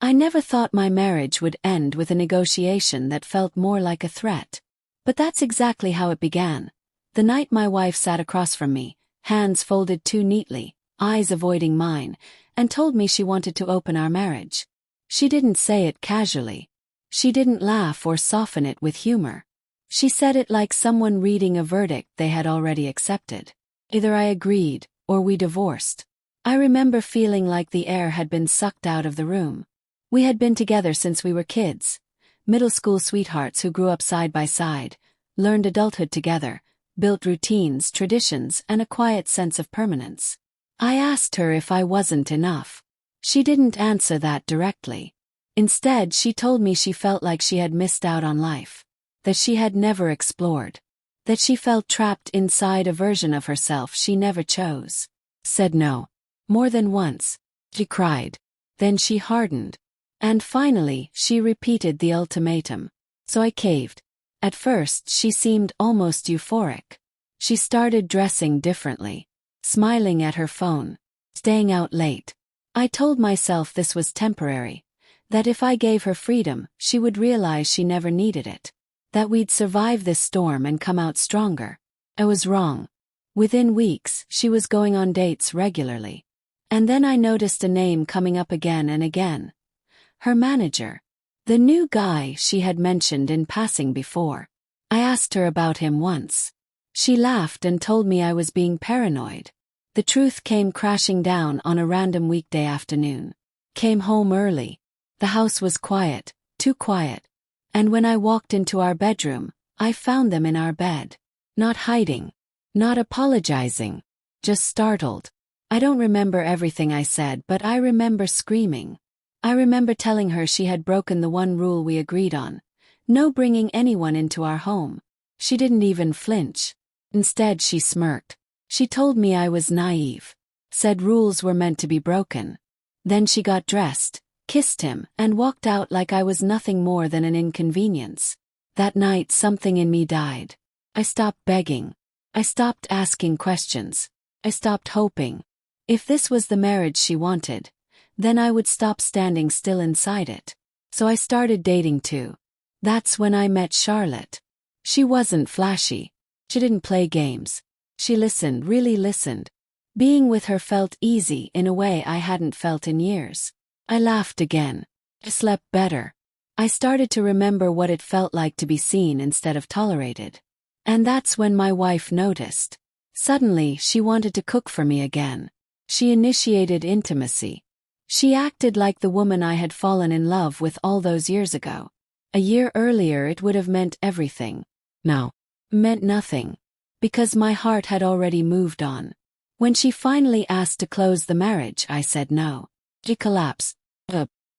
I never thought my marriage would end with a negotiation that felt more like a threat. But that's exactly how it began. The night my wife sat across from me, hands folded too neatly, eyes avoiding mine, and told me she wanted to open our marriage. She didn't say it casually. She didn't laugh or soften it with humor. She said it like someone reading a verdict they had already accepted. Either I agreed, or we divorced. I remember feeling like the air had been sucked out of the room. We had been together since we were kids, middle school sweethearts who grew up side by side, learned adulthood together, built routines, traditions, and a quiet sense of permanence. I asked her if I wasn't enough. She didn't answer that directly. Instead, she told me she felt like she had missed out on life, that she had never explored, that she felt trapped inside a version of herself she never chose. Said no. More than once. She cried. Then she hardened. And finally, she repeated the ultimatum. So I caved. At first, she seemed almost euphoric. She started dressing differently, smiling at her phone, staying out late. I told myself this was temporary, that if I gave her freedom, she would realize she never needed it, that we'd survive this storm and come out stronger. I was wrong. Within weeks, she was going on dates regularly. And then I noticed a name coming up again and again. Her manager. The new guy she had mentioned in passing before. I asked her about him once. She laughed and told me I was being paranoid. The truth came crashing down on a random weekday afternoon. Came home early. The house was quiet, too quiet. And when I walked into our bedroom, I found them in our bed. Not hiding. Not apologizing. Just startled. I don't remember everything I said, but I remember screaming. I remember telling her she had broken the one rule we agreed on. No bringing anyone into our home. She didn't even flinch. Instead, she smirked. She told me I was naive. Said rules were meant to be broken. Then she got dressed, kissed him, and walked out like I was nothing more than an inconvenience. That night, something in me died. I stopped begging. I stopped asking questions. I stopped hoping. If this was the marriage she wanted, then I would stop standing still inside it. So I started dating too. That's when I met Charlotte. She wasn't flashy. She didn't play games. She listened, really listened. Being with her felt easy in a way I hadn't felt in years. I laughed again. I slept better. I started to remember what it felt like to be seen instead of tolerated. And that's when my wife noticed. Suddenly, she wanted to cook for me again. She initiated intimacy. She acted like the woman I had fallen in love with all those years ago. A year earlier it would have meant everything. Now, meant nothing. Because my heart had already moved on. When she finally asked to close the marriage, I said no. She collapsed.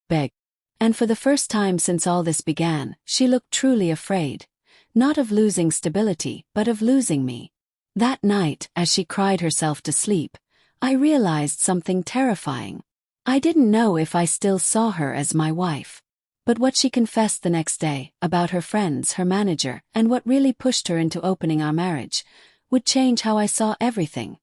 Begged. And for the first time since all this began, she looked truly afraid. Not of losing stability, but of losing me. That night, as she cried herself to sleep, I realized something terrifying. I didn't know if I still saw her as my wife. But what she confessed the next day, about her friends, her manager, and what really pushed her into opening our marriage, would change how I saw everything.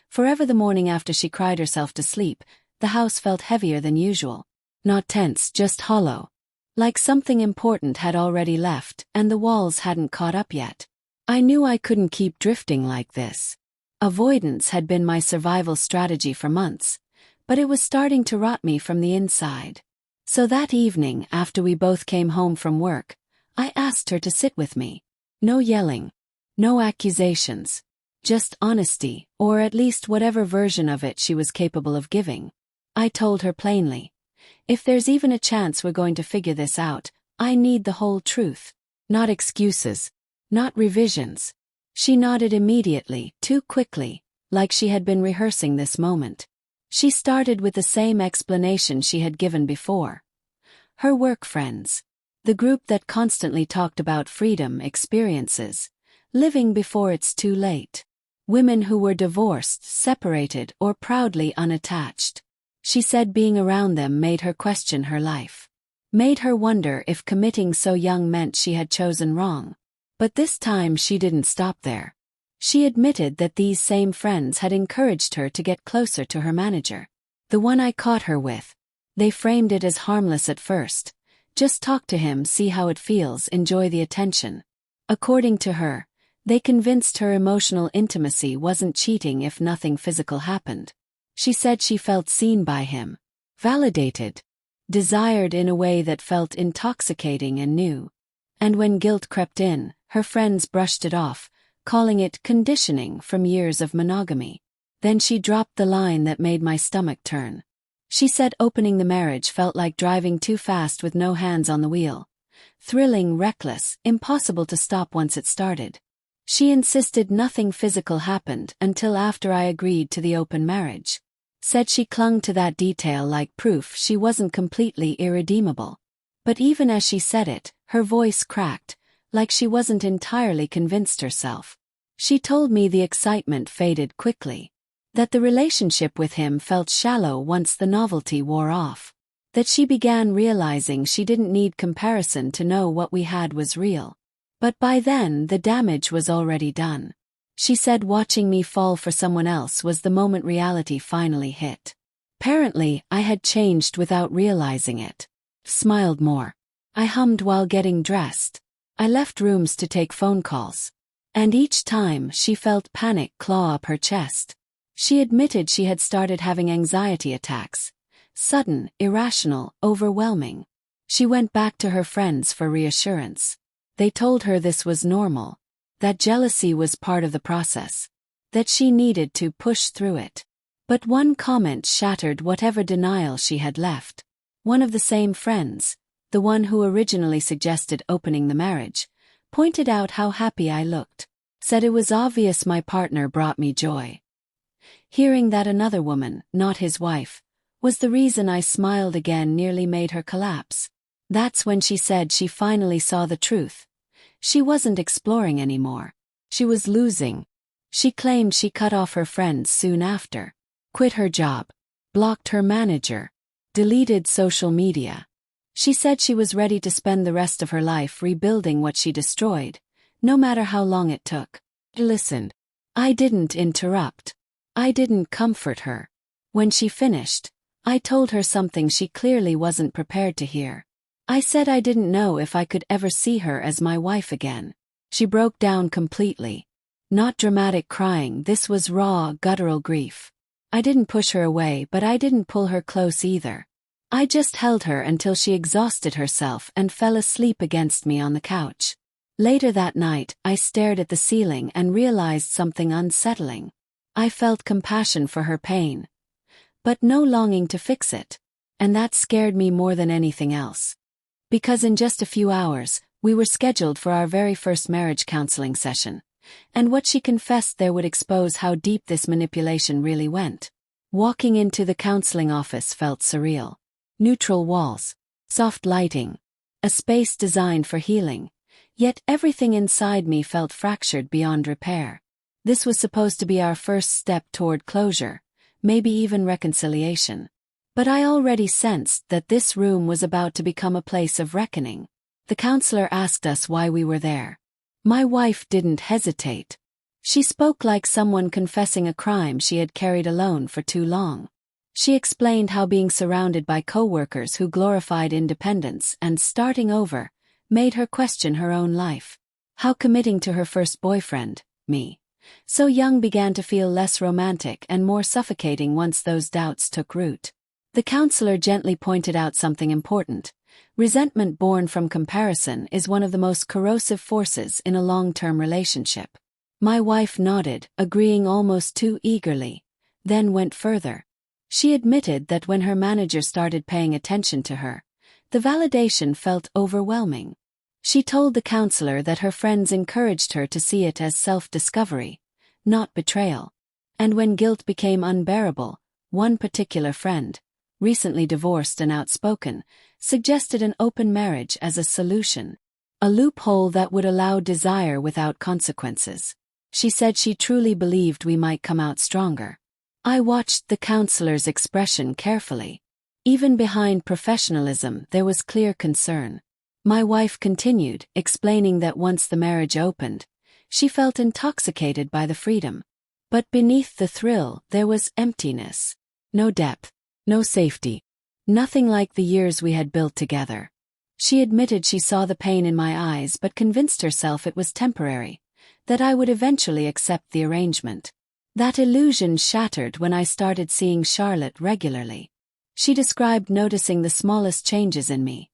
Forever the morning after she cried herself to sleep, the house felt heavier than usual. Not tense, just hollow. Like something important had already left, and the walls hadn't caught up yet. I knew I couldn't keep drifting like this. Avoidance had been my survival strategy for months, but it was starting to rot me from the inside. So that evening, after we both came home from work, I asked her to sit with me. No yelling. No accusations. Just honesty, or at least whatever version of it she was capable of giving. I told her plainly, if there's even a chance we're going to figure this out, I need the whole truth. Not excuses. Not revisions. She nodded immediately, too quickly, like she had been rehearsing this moment. She started with the same explanation she had given before. Her work friends. The group that constantly talked about freedom, experiences, living before it's too late. Women who were divorced, separated, or proudly unattached. She said being around them made her question her life. Made her wonder if committing so young meant she had chosen wrong. But this time she didn't stop there. She admitted that these same friends had encouraged her to get closer to her manager. The one I caught her with. They framed it as harmless at first. Just talk to him, see how it feels, enjoy the attention. According to her, they convinced her emotional intimacy wasn't cheating if nothing physical happened. She said she felt seen by him, validated, desired in a way that felt intoxicating and new. And when guilt crept in, her friends brushed it off, calling it conditioning from years of monogamy. Then she dropped the line that made my stomach turn. She said opening the marriage felt like driving too fast with no hands on the wheel. Thrilling, reckless, impossible to stop once it started. She insisted nothing physical happened until after I agreed to the open marriage. Said she clung to that detail like proof she wasn't completely irredeemable. But even as she said it, her voice cracked, like she wasn't entirely convinced herself. She told me the excitement faded quickly. That the relationship with him felt shallow once the novelty wore off. That she began realizing she didn't need comparison to know what we had was real. But by then the damage was already done. She said watching me fall for someone else was the moment reality finally hit. Apparently, I had changed without realizing it. Smiled more. I hummed while getting dressed. I left rooms to take phone calls. And each time she felt panic claw up her chest. She admitted she had started having anxiety attacks. Sudden, irrational, overwhelming. She went back to her friends for reassurance. They told her this was normal. That jealousy was part of the process. That she needed to push through it. But one comment shattered whatever denial she had left. One of the same friends, the one who originally suggested opening the marriage, pointed out how happy I looked. Said it was obvious my partner brought me joy. Hearing that another woman, not his wife, was the reason I smiled again nearly made her collapse. That's when she said she finally saw the truth. She wasn't exploring anymore. She was losing. She claimed she cut off her friends soon after, quit her job, blocked her manager, deleted social media. She said she was ready to spend the rest of her life rebuilding what she destroyed, no matter how long it took. I listened. I didn't interrupt. I didn't comfort her. When she finished, I told her something she clearly wasn't prepared to hear. I said I didn't know if I could ever see her as my wife again. She broke down completely. Not dramatic crying, this was raw, guttural grief. I didn't push her away, but I didn't pull her close either. I just held her until she exhausted herself and fell asleep against me on the couch. Later that night, I stared at the ceiling and realized something unsettling. I felt compassion for her pain, but no longing to fix it, and that scared me more than anything else. Because in just a few hours, we were scheduled for our very first marriage counseling session, and what she confessed there would expose how deep this manipulation really went. Walking into the counseling office felt surreal. Neutral walls, soft lighting, a space designed for healing, yet everything inside me felt fractured beyond repair. This was supposed to be our first step toward closure, maybe even reconciliation. But I already sensed that this room was about to become a place of reckoning. The counselor asked us why we were there. My wife didn't hesitate. She spoke like someone confessing a crime she had carried alone for too long. She explained how being surrounded by coworkers who glorified independence and starting over made her question her own life. How committing to her first boyfriend, me, so young, began to feel less romantic and more suffocating once those doubts took root. The counselor gently pointed out something important. Resentment born from comparison is one of the most corrosive forces in a long-term relationship. My wife nodded, agreeing almost too eagerly, then went further. She admitted that when her manager started paying attention to her, the validation felt overwhelming. She told the counselor that her friends encouraged her to see it as self-discovery, not betrayal. And when guilt became unbearable, one particular friend, recently divorced and outspoken, suggested an open marriage as a solution, a loophole that would allow desire without consequences. She said she truly believed we might come out stronger. I watched the counselor's expression carefully. Even behind professionalism there was clear concern. My wife continued, explaining that once the marriage opened, she felt intoxicated by the freedom. But beneath the thrill there was emptiness. No depth, no safety, Nothing like the years we had built together. She admitted she saw the pain in my eyes but convinced herself it was temporary, that I would eventually accept the arrangement. That illusion shattered when I started seeing Charlotte regularly. She described noticing the smallest changes in me.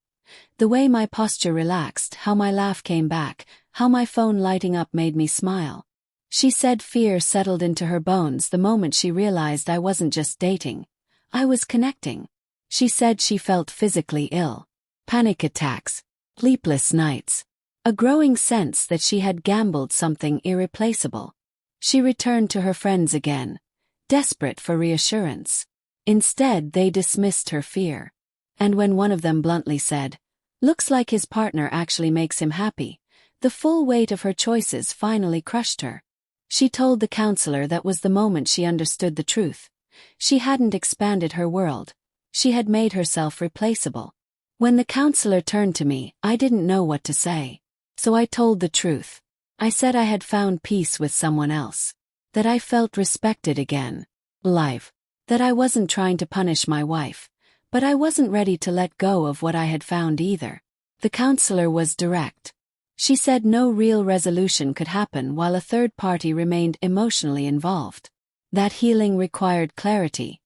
The way my posture relaxed, how my laugh came back, how my phone lighting up made me smile. She said fear settled into her bones the moment she realized I wasn't just dating. I was connecting. She said she felt physically ill. Panic attacks, sleepless nights. A growing sense that she had gambled something irreplaceable. She returned to her friends again, desperate for reassurance. Instead, they dismissed her fear. And when one of them bluntly said, "Looks like his partner actually makes him happy," the full weight of her choices finally crushed her. She told the counselor that was the moment she understood the truth. She hadn't expanded her world. She had made herself replaceable. When the counselor turned to me, I didn't know what to say. So I told the truth. I said I had found peace with someone else. That I felt respected again. Alive. That I wasn't trying to punish my wife. But I wasn't ready to let go of what I had found either. The counselor was direct. She said no real resolution could happen while a third party remained emotionally involved. That healing required clarity.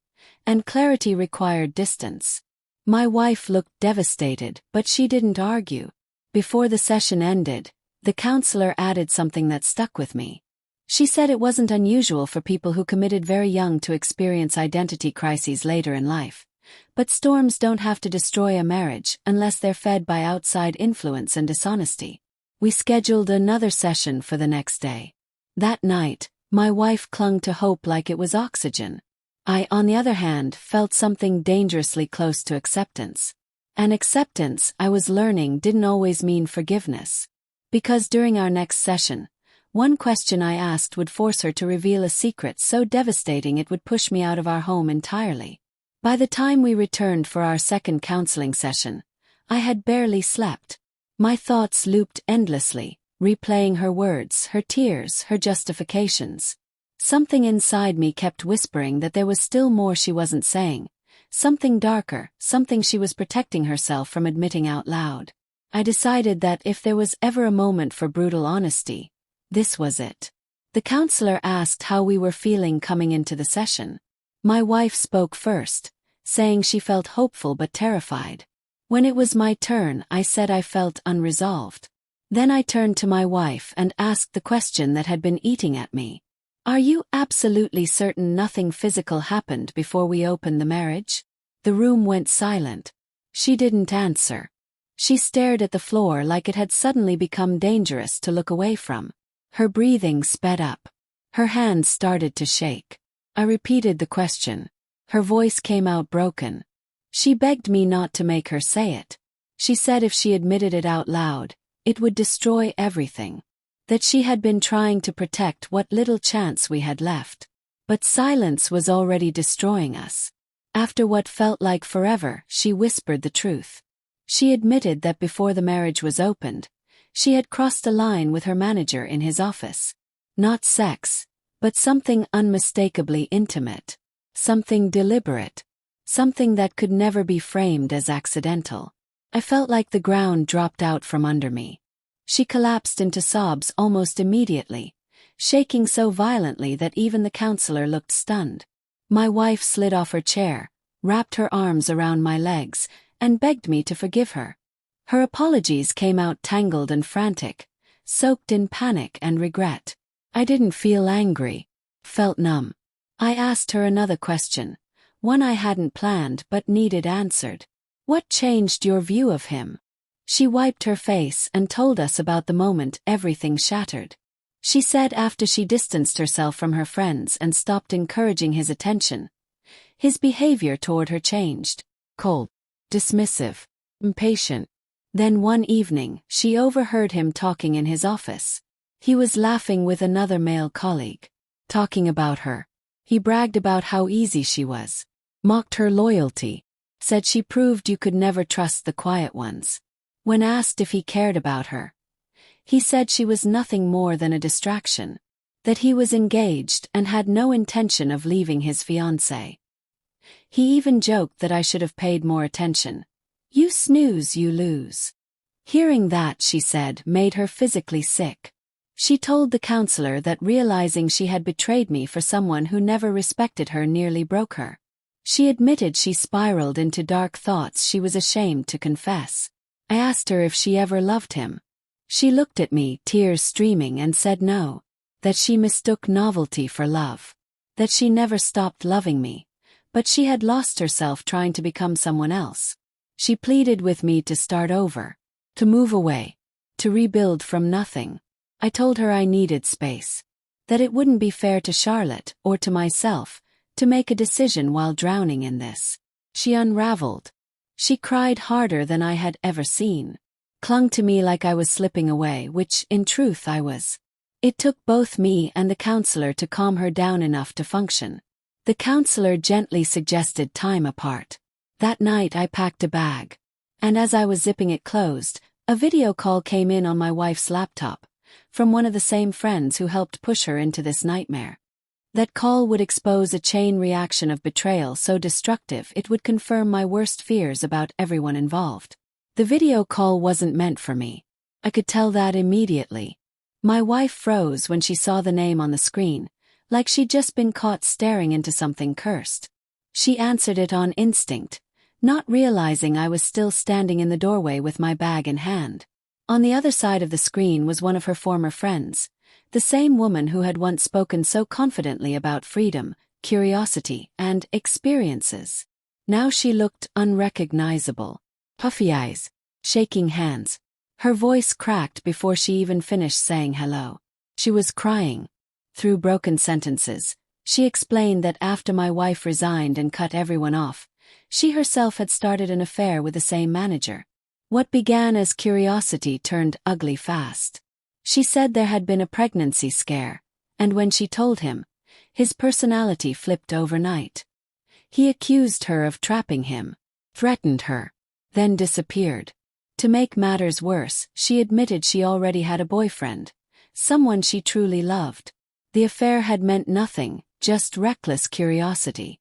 And clarity required distance. My wife looked devastated, but she didn't argue. Before the session ended, the counselor added something that stuck with me. She said it wasn't unusual for people who committed very young to experience identity crises later in life. But storms don't have to destroy a marriage unless they're fed by outside influence and dishonesty. We scheduled another session for the next day. That night, my wife clung to hope like it was oxygen. I, on the other hand, felt something dangerously close to acceptance. And acceptance, I was learning, didn't always mean forgiveness. Because during our next session, one question I asked would force her to reveal a secret so devastating it would push me out of our home entirely. By the time we returned for our second counseling session, I had barely slept. My thoughts looped endlessly, replaying her words, her tears, her justifications. Something inside me kept whispering that there was still more she wasn't saying. Something darker, something she was protecting herself from admitting out loud. I decided that if there was ever a moment for brutal honesty, this was it. The counselor asked how we were feeling coming into the session. My wife spoke first, saying she felt hopeful but terrified. When it was my turn, I said I felt unresolved. Then I turned to my wife and asked the question that had been eating at me. "Are you absolutely certain nothing physical happened before we opened the marriage?" The room went silent. She didn't answer. She stared at the floor like it had suddenly become dangerous to look away from. Her breathing sped up. Her hands started to shake. I repeated the question. Her voice came out broken. She begged me not to make her say it. She said if she admitted it out loud, it would destroy everything. That she had been trying to protect what little chance we had left. But silence was already destroying us. After what felt like forever, she whispered the truth. She admitted that before the marriage was opened, she had crossed a line with her manager in his office. Not sex, but something unmistakably intimate. Something deliberate. Something that could never be framed as accidental. I felt like the ground dropped out from under me. She collapsed into sobs almost immediately, shaking so violently that even the counselor looked stunned. My wife slid off her chair, wrapped her arms around my legs, and begged me to forgive her. Her apologies came out tangled and frantic, soaked in panic and regret. I didn't feel angry, felt numb. I asked her another question. One I hadn't planned but needed answered. "What changed your view of him?" She wiped her face and told us about the moment everything shattered. She said after she distanced herself from her friends and stopped encouraging his attention, his behavior toward her changed. Cold, dismissive, impatient. Then one evening, she overheard him talking in his office. He was laughing with another male colleague. Talking about her. He bragged about how easy she was. Mocked her loyalty. Said she proved you could never trust the quiet ones. When asked if he cared about her, he said she was nothing more than a distraction. That he was engaged and had no intention of leaving his fiancée. He even joked that I should have paid more attention. "You snooze, you lose." Hearing that, she said, made her physically sick. She told the counselor that realizing she had betrayed me for someone who never respected her nearly broke her. She admitted she spiraled into dark thoughts she was ashamed to confess. I asked her if she ever loved him. She looked at me, tears streaming, and said no. That she mistook novelty for love. That she never stopped loving me. But she had lost herself trying to become someone else. She pleaded with me to start over. To move away. To rebuild from nothing. I told her I needed space. That it wouldn't be fair to Charlotte, or to myself, to make a decision while drowning in this. She unraveled. She cried harder than I had ever seen. Clung to me like I was slipping away, which, in truth, I was. It took both me and the counselor to calm her down enough to function. The counselor gently suggested time apart. That night I packed a bag. And as I was zipping it closed, a video call came in on my wife's laptop, from one of the same friends who helped push her into this nightmare. That call would expose a chain reaction of betrayal so destructive it would confirm my worst fears about everyone involved. The video call wasn't meant for me. I could tell that immediately. My wife froze when she saw the name on the screen, like she'd just been caught staring into something cursed. She answered it on instinct, not realizing I was still standing in the doorway with my bag in hand. On the other side of the screen was one of her former friends, the same woman who had once spoken so confidently about freedom, curiosity, and experiences. Now she looked unrecognizable. Puffy eyes, shaking hands. Her voice cracked before she even finished saying hello. She was crying. Through broken sentences, she explained that after my wife resigned and cut everyone off, she herself had started an affair with the same manager. What began as curiosity turned ugly fast. She said there had been a pregnancy scare, and when she told him, his personality flipped overnight. He accused her of trapping him, threatened her, then disappeared. To make matters worse, she admitted she already had a boyfriend, someone she truly loved. The affair had meant nothing, just reckless curiosity.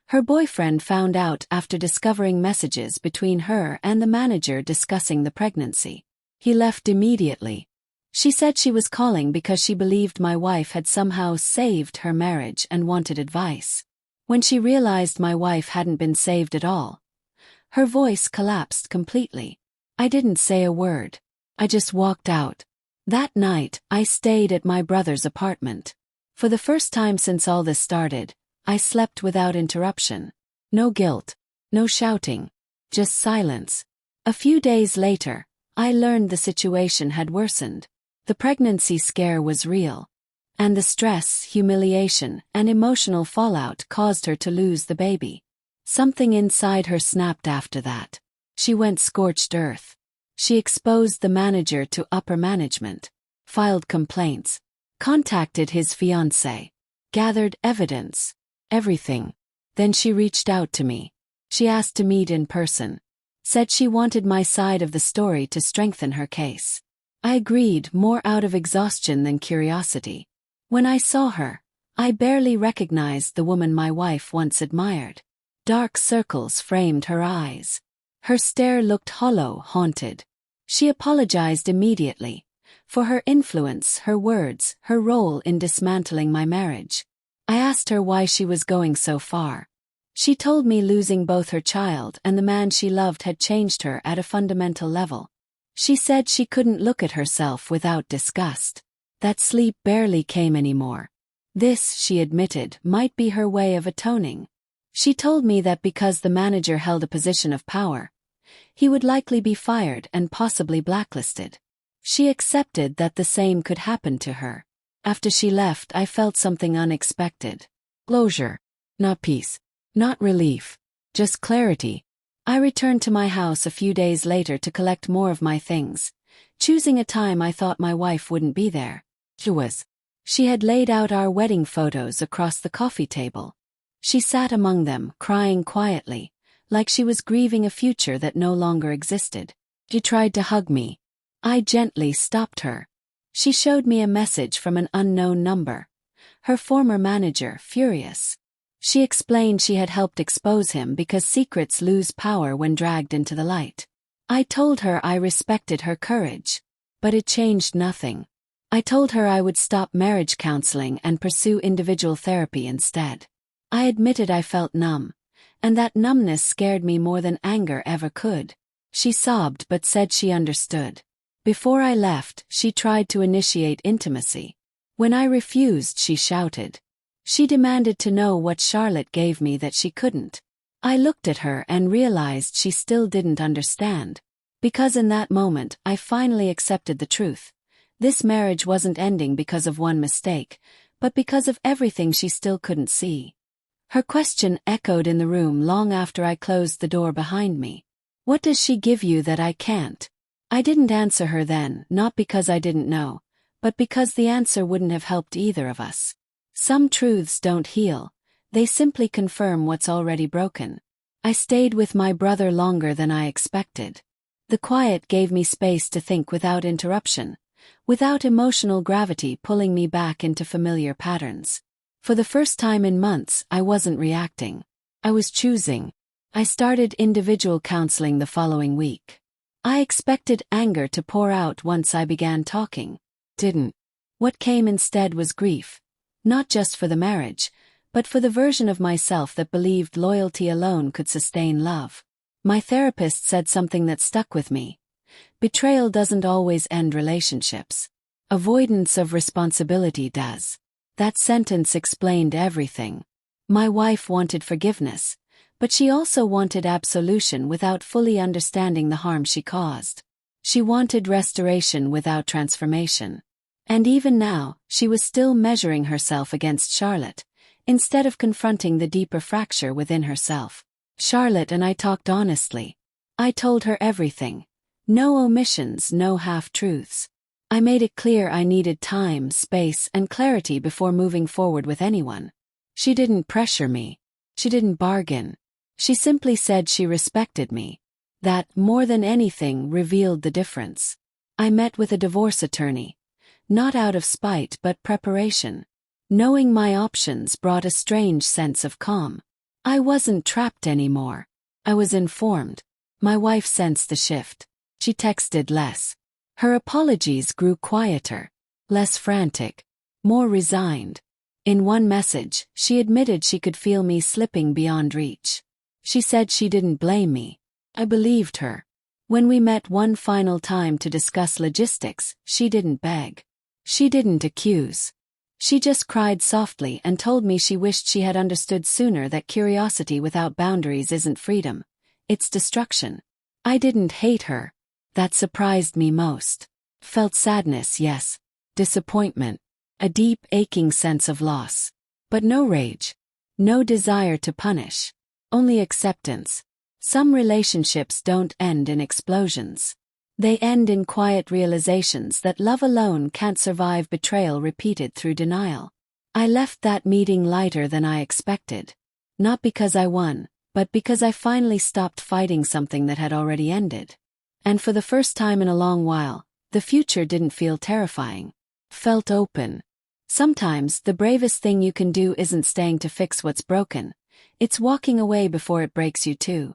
Her boyfriend found out after discovering messages between her and the manager discussing the pregnancy. He left immediately. She said she was calling because she believed my wife had somehow saved her marriage and wanted advice. When she realized my wife hadn't been saved at all, her voice collapsed completely. I didn't say a word. I just walked out. That night, I stayed at my brother's apartment. For the first time since all this started, I slept without interruption. No guilt, no shouting, just silence. A few days later, I learned the situation had worsened. The pregnancy scare was real. And the stress, humiliation, and emotional fallout caused her to lose the baby. Something inside her snapped after that. She went scorched earth. She exposed the manager to upper management, filed complaints, contacted his fiancé, gathered evidence, everything. Then she reached out to me. She asked to meet in person. Said she wanted my side of the story to strengthen her case. I agreed, more out of exhaustion than curiosity. When I saw her, I barely recognized the woman my wife once admired. Dark circles framed her eyes. Her stare looked hollow, haunted. She apologized immediately. For her influence, her words, her role in dismantling my marriage. I asked her why she was going so far. She told me losing both her child and the man she loved had changed her at a fundamental level. She said she couldn't look at herself without disgust. That sleep barely came anymore. This, she admitted, might be her way of atoning. She told me that because the manager held a position of power, he would likely be fired and possibly blacklisted. She accepted that the same could happen to her. After she left, I felt something unexpected. Closure. Not peace. Not relief. Just clarity. I returned to my house a few days later to collect more of my things, choosing a time I thought my wife wouldn't be there. She was. She had laid out our wedding photos across the coffee table. She sat among them, crying quietly, like she was grieving a future that no longer existed. She tried to hug me. I gently stopped her. She showed me a message from an unknown number. Her former manager, furious. She explained she had helped expose him because secrets lose power when dragged into the light. I told her I respected her courage. But it changed nothing. I told her I would stop marriage counseling and pursue individual therapy instead. I admitted I felt numb, and that numbness scared me more than anger ever could. She sobbed but said she understood. Before I left, she tried to initiate intimacy. When I refused, she shouted. She demanded to know what Charlotte gave me that she couldn't. I looked at her and realized she still didn't understand. Because in that moment, I finally accepted the truth. This marriage wasn't ending because of one mistake, but because of everything she still couldn't see. Her question echoed in the room long after I closed the door behind me. What does she give you that I can't? I didn't answer her then, not because I didn't know, but because the answer wouldn't have helped either of us. Some truths don't heal, they simply confirm what's already broken. I stayed with my brother longer than I expected. The quiet gave me space to think without interruption, without emotional gravity pulling me back into familiar patterns. For the first time in months, I wasn't reacting. I was choosing. I started individual counseling the following week. I expected anger to pour out once I began talking. Didn't. What came instead was grief. Not just for the marriage, but for the version of myself that believed loyalty alone could sustain love. My therapist said something that stuck with me. Betrayal doesn't always end relationships. Avoidance of responsibility does. That sentence explained everything. My wife wanted forgiveness, but she also wanted absolution without fully understanding the harm she caused. She wanted restoration without transformation. And even now, she was still measuring herself against Charlotte, instead of confronting the deeper fracture within herself. Charlotte and I talked honestly. I told her everything. No omissions, no half-truths. I made it clear I needed time, space, and clarity before moving forward with anyone. She didn't pressure me. She didn't bargain. She simply said she respected me. That, more than anything, revealed the difference. I met with a divorce attorney. Not out of spite but preparation. Knowing my options brought a strange sense of calm. I wasn't trapped anymore. I was informed. My wife sensed the shift. She texted less. Her apologies grew quieter, less frantic, more resigned. In one message, she admitted she could feel me slipping beyond reach. She said she didn't blame me. I believed her. When we met one final time to discuss logistics, she didn't beg. She didn't accuse. She just cried softly and told me she wished she had understood sooner that curiosity without boundaries isn't freedom. It's destruction. I didn't hate her. That surprised me most. Felt sadness, yes. Disappointment. A deep, aching sense of loss. But no rage. No desire to punish. Only acceptance. Some relationships don't end in explosions. They end in quiet realizations that love alone can't survive betrayal repeated through denial. I left that meeting lighter than I expected. Not because I won, but because I finally stopped fighting something that had already ended. And for the first time in a long while, the future didn't feel terrifying. Felt open. Sometimes the bravest thing you can do isn't staying to fix what's broken. It's walking away before it breaks you too.